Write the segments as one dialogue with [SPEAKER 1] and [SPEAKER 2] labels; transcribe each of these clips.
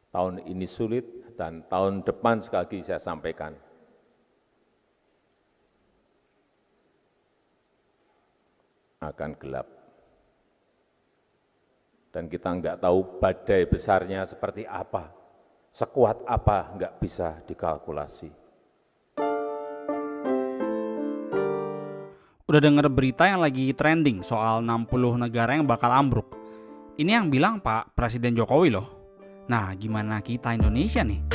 [SPEAKER 1] Tahun ini sulit dan tahun depan sekali lagi saya sampaikan, akan gelap. Dan kita enggak tahu badai besarnya seperti apa, sekuat apa enggak bisa dikalkulasi.
[SPEAKER 2] Udah denger berita yang lagi trending soal 60 negara yang bakal ambruk. Ini yang bilang Pak Presiden Jokowi loh. Nah, gimana kita Indonesia nih?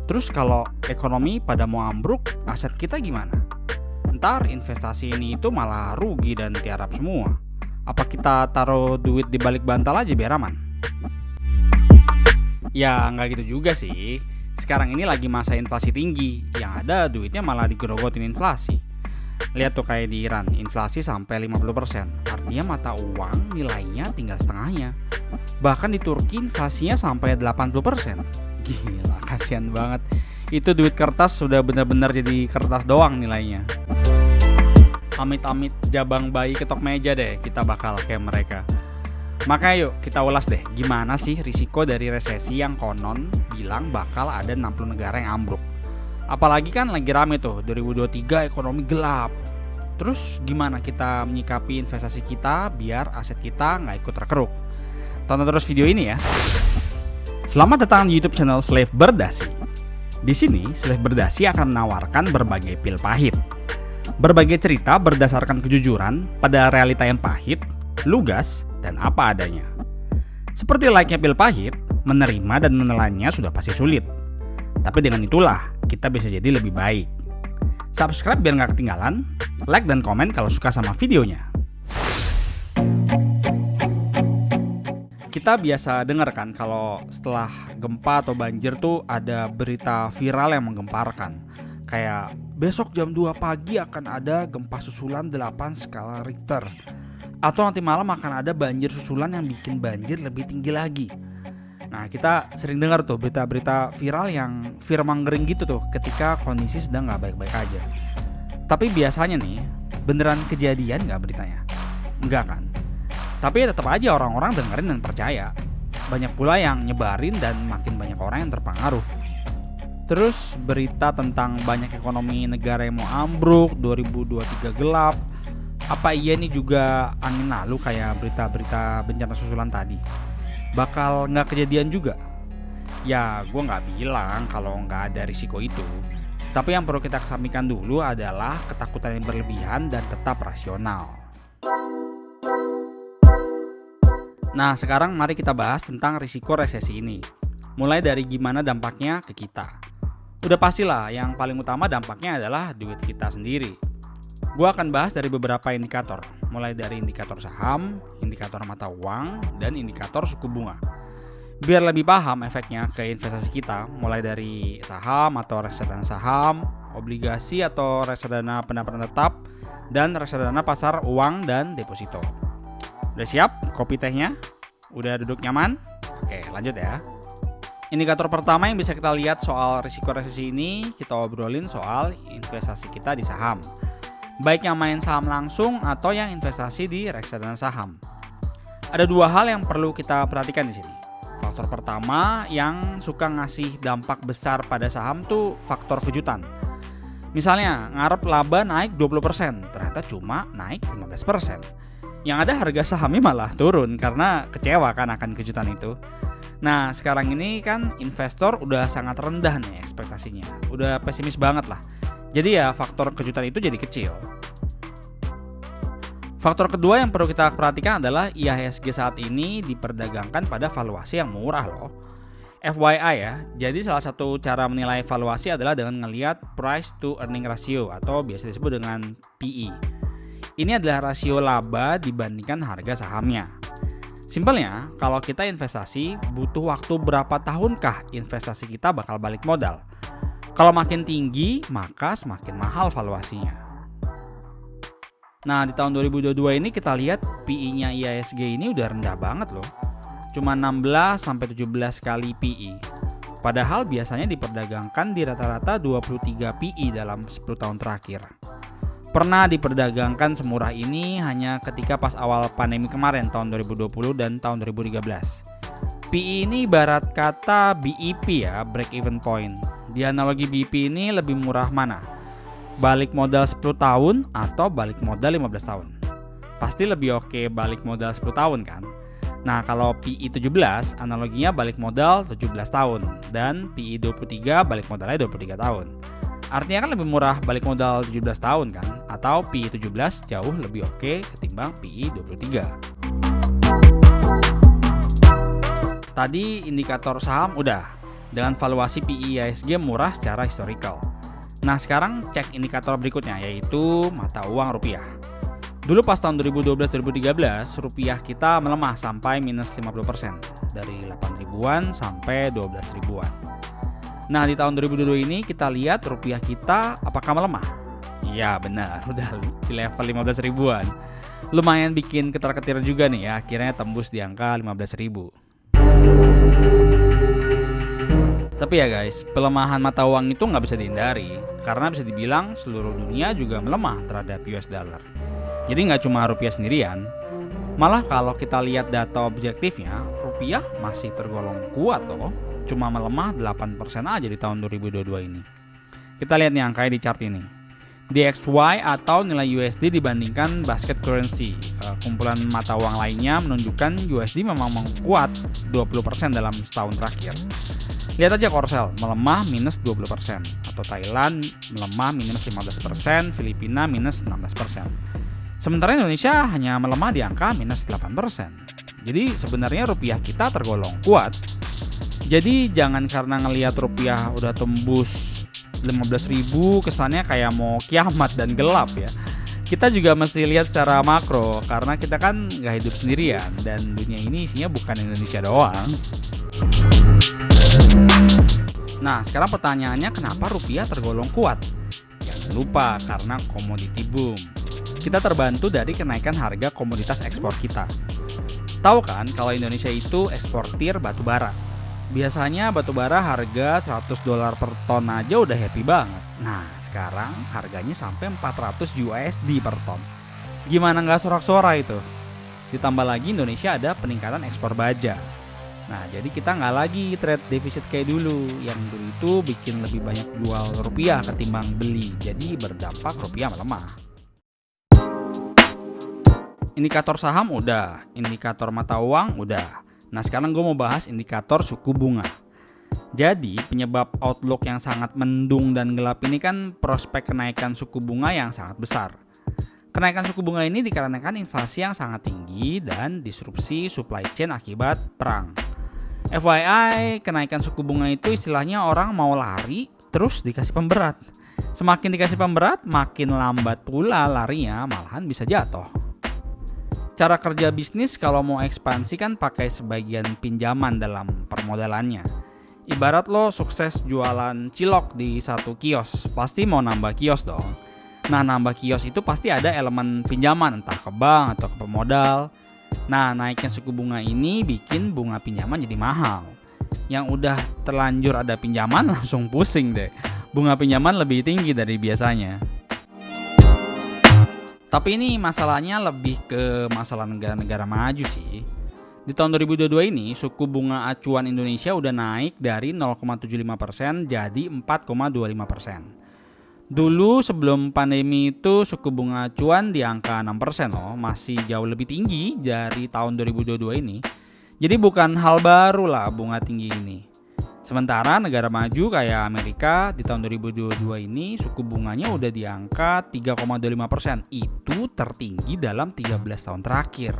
[SPEAKER 2] Terus kalau ekonomi pada mau ambruk, aset kita gimana? Ntar investasi ini itu malah rugi dan tiarap semua. Apa kita taruh duit di balik bantal aja biar aman? Ya nggak gitu juga sih. Sekarang ini lagi masa inflasi tinggi. Yang ada duitnya malah digerogotin inflasi. Lihat tuh kayak di Iran, inflasi sampai 50%. Artinya mata uang nilainya tinggal setengahnya. Bahkan di Turki inflasinya sampai 80%. Gila, kasihan banget. Itu duit kertas sudah benar-benar jadi kertas doang nilainya. Amit-amit jabang bayi ketok meja deh kita bakal kayak mereka. Makanya yuk kita ulas deh gimana sih risiko dari resesi yang konon bilang bakal ada 60 negara yang ambruk. Apalagi kan lagi rame tuh 2023 ekonomi gelap. Terus gimana kita menyikapi investasi kita biar aset kita nggak ikut terkeruk? Tonton terus video ini ya. Selamat datang di YouTube channel Slave Berdasi. Di sini Slave Berdasi akan menawarkan berbagai pil pahit. Berbagai cerita berdasarkan kejujuran pada realita yang pahit, lugas, dan apa adanya. Seperti layaknya pil pahit, menerima dan menelannya sudah pasti sulit. Tapi dengan itulah kita bisa jadi lebih baik. Subscribe biar gak ketinggalan, like dan komen kalau suka sama videonya. Kita biasa dengar kan kalau setelah gempa atau banjir tuh ada berita viral yang menggemparkan. Kayak besok jam 2 pagi akan ada gempa susulan 8 skala Richter. Atau nanti malam akan ada banjir susulan yang bikin banjir lebih tinggi lagi. Nah, kita sering dengar tuh berita-berita viral yang fear-mongering gitu tuh ketika kondisi sedang gak baik-baik aja. Tapi biasanya nih, beneran kejadian gak beritanya? Enggak kan? Tapi tetap aja orang-orang dengerin dan percaya. Banyak pula yang nyebarin dan makin banyak orang yang terpengaruh. Terus berita tentang banyak ekonomi negara yang mau ambruk, 2023 gelap. Apa iya nih juga angin lalu kayak berita-berita bencana susulan tadi? Bakal gak kejadian juga? Ya gue gak bilang kalau gak ada risiko itu. Tapi yang perlu kita kesampingkan dulu adalah ketakutan yang berlebihan dan tetap rasional. Nah sekarang mari kita bahas tentang risiko resesi ini. Mulai dari gimana dampaknya ke kita. Udah pastilah yang paling utama dampaknya adalah duit kita sendiri. Gue akan bahas dari beberapa indikator, mulai dari indikator saham, indikator mata uang, dan indikator suku bunga. Biar lebih paham efeknya ke investasi kita, mulai dari saham atau reksadana saham, obligasi atau reksadana pendapatan tetap, dan reksadana pasar uang dan deposito. Udah siap kopi tehnya? Udah duduk nyaman? Oke lanjut ya. Indikator pertama yang bisa kita lihat soal risiko resesi ini, kita obrolin soal investasi kita di saham. Baik yang main saham langsung atau yang investasi di reksadana saham. Ada dua hal yang perlu kita perhatikan di sini. Faktor pertama yang suka ngasih dampak besar pada saham tuh faktor kejutan. Misalnya ngarep laba naik 20%, ternyata cuma naik 15%. Yang ada harga sahamnya malah turun karena kecewa kan akan kejutan itu. Nah sekarang ini kan investor udah sangat rendah nih ekspektasinya. Udah pesimis banget lah. Jadi ya faktor kejutan itu jadi kecil. Faktor kedua yang perlu kita perhatikan adalah IHSG saat ini diperdagangkan pada valuasi yang murah loh. FYI ya, jadi salah satu cara menilai valuasi adalah dengan ngelihat price to earning ratio atau biasa disebut dengan PE. Ini adalah rasio laba dibandingkan harga sahamnya. Simpelnya, kalau kita investasi, butuh waktu berapa tahunkah investasi kita bakal balik modal? Kalau makin tinggi, maka semakin mahal valuasinya. Nah, di tahun 2022 ini kita lihat PE-nya IHSG ini udah rendah banget loh. Cuma 16-17 kali PE. Padahal biasanya diperdagangkan di rata-rata 23 PE dalam 10 tahun terakhir. Pernah diperdagangkan semurah ini hanya ketika pas awal pandemi kemarin tahun 2020 dan tahun 2013. PE ini ibarat kata BEP ya, break even point. Di analogi BEP ini lebih murah mana? Balik modal 10 tahun atau balik modal 15 tahun? Pasti lebih oke balik modal 10 tahun kan? Nah, kalau PE 17 analoginya balik modal 17 tahun dan PE 23 balik modalnya 23 tahun. Artinya kan lebih murah balik modal 17 tahun kan? Atau PE 17 jauh lebih oke ketimbang PE 23. Tadi indikator saham udah, dengan valuasi PE IHSG murah secara historical. Nah, sekarang cek indikator berikutnya yaitu mata uang rupiah. Dulu pas tahun 2012-2013, rupiah kita melemah sampai minus 50%, dari 8 ribuan sampai 12 ribuan. Nah, di tahun 2022 ini kita lihat rupiah kita apakah melemah? Iya benar, udah di level 15 ribuan. Lumayan bikin ketar-ketir juga nih ya, akhirnya tembus di angka 15 ribu. Tapi ya guys, pelemahan mata uang itu nggak bisa dihindari, karena bisa dibilang seluruh dunia juga melemah terhadap US dollar. Jadi nggak cuma rupiah sendirian, malah kalau kita lihat data objektifnya, rupiah masih tergolong kuat loh, cuma melemah 8% aja di tahun 2022 ini. Kita lihat nih angkanya di chart ini. DXY atau nilai USD dibandingkan basket currency, kumpulan mata uang lainnya menunjukkan USD memang kuat 20% dalam setahun terakhir. Lihat aja Korsel melemah minus 20%, atau Thailand melemah minus 15%, Filipina minus 16%. Sementara Indonesia hanya melemah di angka minus 8%. Jadi sebenarnya rupiah kita tergolong kuat. Jadi jangan karena ngelihat rupiah udah tembus 15.000 kesannya kayak mau kiamat dan gelap ya. Kita juga mesti lihat secara makro, karena kita kan gak hidup sendirian dan dunia ini isinya bukan Indonesia doang. Nah, sekarang pertanyaannya, kenapa rupiah tergolong kuat? Jangan lupa, karena komoditi boom. Kita terbantu dari kenaikan harga komoditas ekspor kita. Tahu kan kalau Indonesia itu eksportir batu bara. Biasanya batu bara harga $100 per ton aja udah happy banget. Nah, sekarang harganya sampai 400 USD per ton. Gimana nggak sorak-sorak itu? Ditambah lagi Indonesia ada peningkatan ekspor baja. Nah, jadi kita nggak lagi trade defisit kayak dulu. Yang dulu itu bikin lebih banyak jual rupiah ketimbang beli. Jadi berdampak rupiah melemah. Indikator saham udah, indikator mata uang udah. Nah, sekarang gue mau bahas indikator suku bunga. Jadi penyebab outlook yang sangat mendung dan gelap ini kan prospek kenaikan suku bunga yang sangat besar. Kenaikan suku bunga ini dikarenakan inflasi yang sangat tinggi dan disrupsi supply chain akibat perang. FYI, kenaikan suku bunga itu istilahnya orang mau lari terus dikasih pemberat. Semakin dikasih pemberat, makin lambat pula larinya, malahan bisa jatuh. Cara kerja bisnis kalau mau ekspansi kan pakai sebagian pinjaman dalam permodalannya. Ibarat lo sukses jualan cilok di satu kios, pasti mau nambah kios dong. Nah, nambah kios itu pasti ada elemen pinjaman, entah ke bank atau ke pemodal. Nah, naiknya suku bunga ini bikin bunga pinjaman jadi mahal. Yang udah terlanjur ada pinjaman langsung pusing deh. Bunga pinjaman lebih tinggi dari biasanya. Tapi ini masalahnya lebih ke masalah negara-negara maju sih. Di tahun 2022 ini suku bunga acuan Indonesia udah naik dari 0,75% jadi 4,25%. Dulu sebelum pandemi itu suku bunga acuan di angka 6% loh, masih jauh lebih tinggi dari tahun 2022 ini. Jadi bukan hal baru lah bunga tinggi ini. Sementara negara maju kayak Amerika di tahun 2022 ini suku bunganya udah di angka 3,25%. Itu tertinggi dalam 13 tahun terakhir.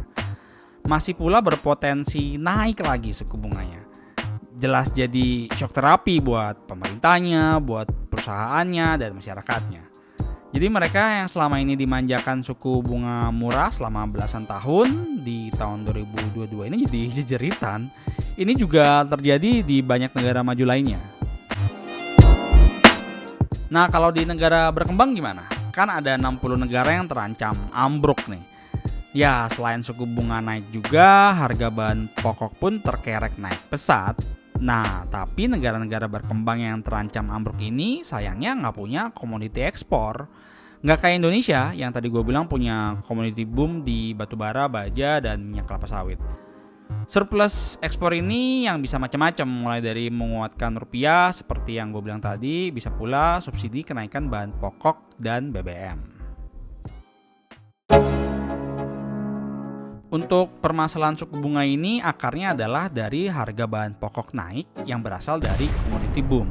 [SPEAKER 2] Masih pula berpotensi naik lagi suku bunganya. Jelas jadi shock terapi buat pemerintahnya, buat perusahaannya, dan masyarakatnya. Jadi mereka yang selama ini dimanjakan suku bunga murah selama belasan tahun, di tahun 2022 ini jadi jejeritan. Ini juga terjadi di banyak negara maju lainnya. Nah, kalau di negara berkembang gimana? Kan ada 60 negara yang terancam ambruk nih. Ya, selain suku bunga naik juga, harga bahan pokok pun terkerek naik pesat. Nah, tapi negara-negara berkembang yang terancam ambruk ini sayangnya nggak punya komoditi ekspor. Nggak kayak Indonesia yang tadi gue bilang punya komoditi boom di batubara, baja, dan minyak kelapa sawit. Surplus ekspor ini yang bisa macam-macam, mulai dari menguatkan rupiah seperti yang gue bilang tadi, bisa pula subsidi kenaikan bahan pokok dan BBM. Untuk permasalahan suku bunga ini akarnya adalah dari harga bahan pokok naik yang berasal dari commodity boom.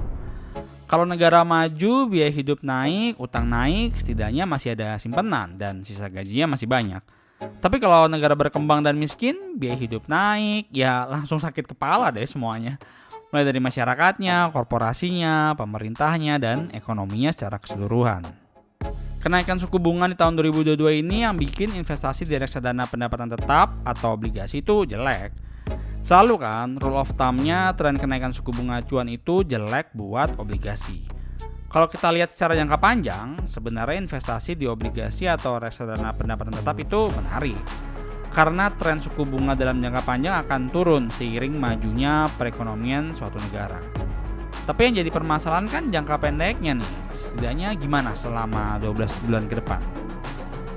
[SPEAKER 2] Kalau negara maju, biaya hidup naik, utang naik, setidaknya masih ada simpanan dan sisa gajinya masih banyak. Tapi kalau negara berkembang dan miskin, biaya hidup naik, ya langsung sakit kepala deh semuanya. Mulai dari masyarakatnya, korporasinya, pemerintahnya, dan ekonominya secara keseluruhan. Kenaikan suku bunga di tahun 2022 ini yang bikin investasi di reksadana pendapatan tetap atau obligasi itu jelek. Selalu kan, rule of thumb-nya tren kenaikan suku bunga acuan itu jelek buat obligasi. Kalau kita lihat secara jangka panjang, sebenarnya investasi di obligasi atau reksadana pendapatan tetap itu menarik. Karena tren suku bunga dalam jangka panjang akan turun seiring majunya perekonomian suatu negara. Tapi yang jadi permasalahan kan jangka pendeknya nih, setidaknya gimana selama 12 bulan ke depan.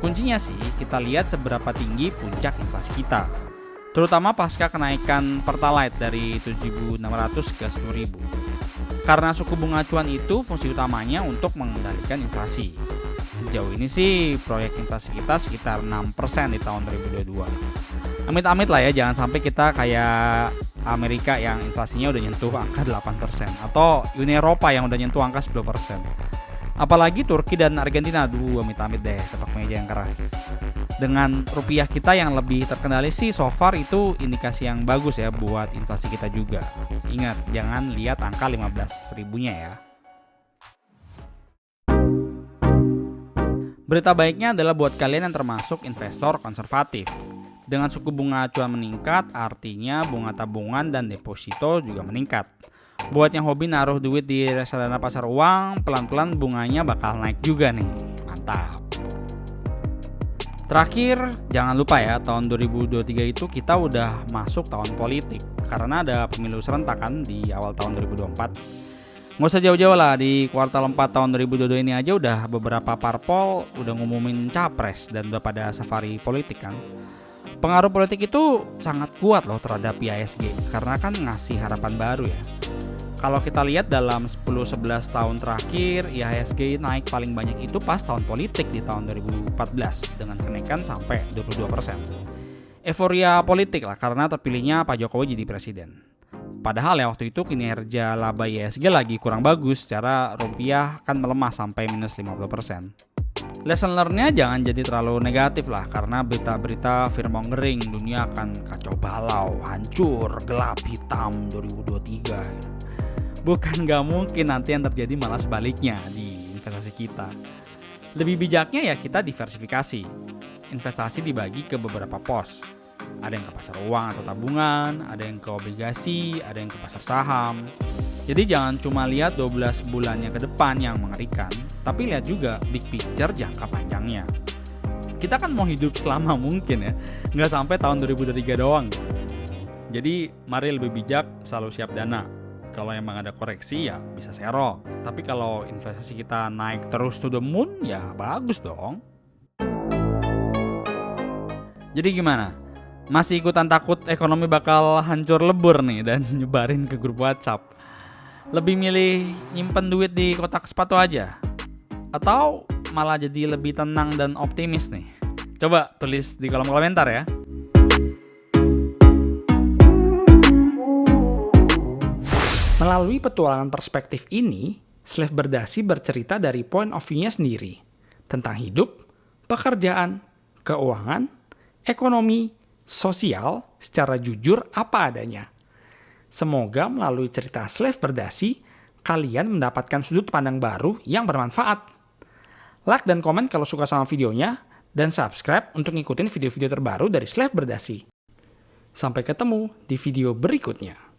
[SPEAKER 2] Kuncinya sih kita lihat seberapa tinggi puncak inflasi kita. Terutama pasca kenaikan Pertalite dari 7.600 ke 10.000. Karena suku bunga acuan itu fungsi utamanya untuk mengendalikan inflasi. Sejauh ini sih proyek inflasi kita sekitar 6% di tahun 2022. Amit-amit lah ya, jangan sampai kita kayak Amerika yang inflasinya udah nyentuh angka 8% atau Uni Eropa yang udah nyentuh angka 10%. Apalagi Turki dan Argentina, amit-amit deh, ketok meja yang keras. Dengan rupiah kita yang lebih terkendali sih so far itu indikasi yang bagus ya buat inflasi kita juga. Ingat, jangan lihat angka 15.000-nya ya. Berita baiknya adalah buat kalian yang termasuk investor konservatif. Dengan suku bunga acuan meningkat, artinya bunga tabungan dan deposito juga meningkat. Buat yang hobi naruh duit di reksadana pasar uang, pelan-pelan bunganya bakal naik juga nih. Mantap. Terakhir, jangan lupa ya, tahun 2023 itu kita udah masuk tahun politik karena ada pemilu serentak kan di awal tahun 2024. Nggak usah jauh-jauh lah, di kuartal 4 tahun 2022 ini aja udah beberapa parpol udah ngumumin capres dan udah pada safari politik kan. Pengaruh politik itu sangat kuat loh terhadap IHSG karena kan ngasih harapan baru ya. Kalau kita lihat dalam 10-11 tahun terakhir, IHSG naik paling banyak itu pas tahun politik di tahun 2014 dengan kenaikan sampai 22%. Euforia politik lah karena terpilihnya Pak Jokowi jadi presiden. Padahal ya waktu itu kinerja laba IHSG lagi kurang bagus, secara rupiah kan melemah sampai minus 50%. Lesson learn-nya jangan jadi terlalu negatif lah karena berita-berita fearmongering dunia akan kacau balau, hancur, gelap, hitam 2023. Bukan gak mungkin nanti yang terjadi malah sebaliknya di investasi kita. Lebih bijaknya ya kita diversifikasi. Investasi dibagi ke beberapa pos. Ada yang ke pasar uang atau tabungan, ada yang ke obligasi, ada yang ke pasar saham. Jadi jangan cuma lihat 12 bulannya ke depan yang mengerikan, tapi lihat juga big picture jangka panjangnya. Kita kan mau hidup selama mungkin ya, nggak sampai tahun 2023 doang. Jadi mari lebih bijak, selalu siap dana. Kalau emang ada koreksi ya bisa serok. Tapi kalau investasi kita naik terus to the moon ya bagus dong. Jadi gimana? Masih ikutan takut ekonomi bakal hancur lebur nih dan nyebarin ke grup WhatsApp? Lebih milih nyimpen duit di kotak sepatu aja? Atau malah jadi lebih tenang dan optimis nih? Coba tulis di kolom komentar ya.
[SPEAKER 3] Melalui petualangan perspektif ini, Slave Berdasi bercerita dari point of view-nya sendiri tentang hidup, pekerjaan, keuangan, ekonomi, sosial secara jujur apa adanya. Semoga melalui cerita Slave Berdasi, kalian mendapatkan sudut pandang baru yang bermanfaat. Like dan komen kalau suka sama videonya, dan subscribe untuk ngikutin video-video terbaru dari Slave Berdasi. Sampai ketemu di video berikutnya.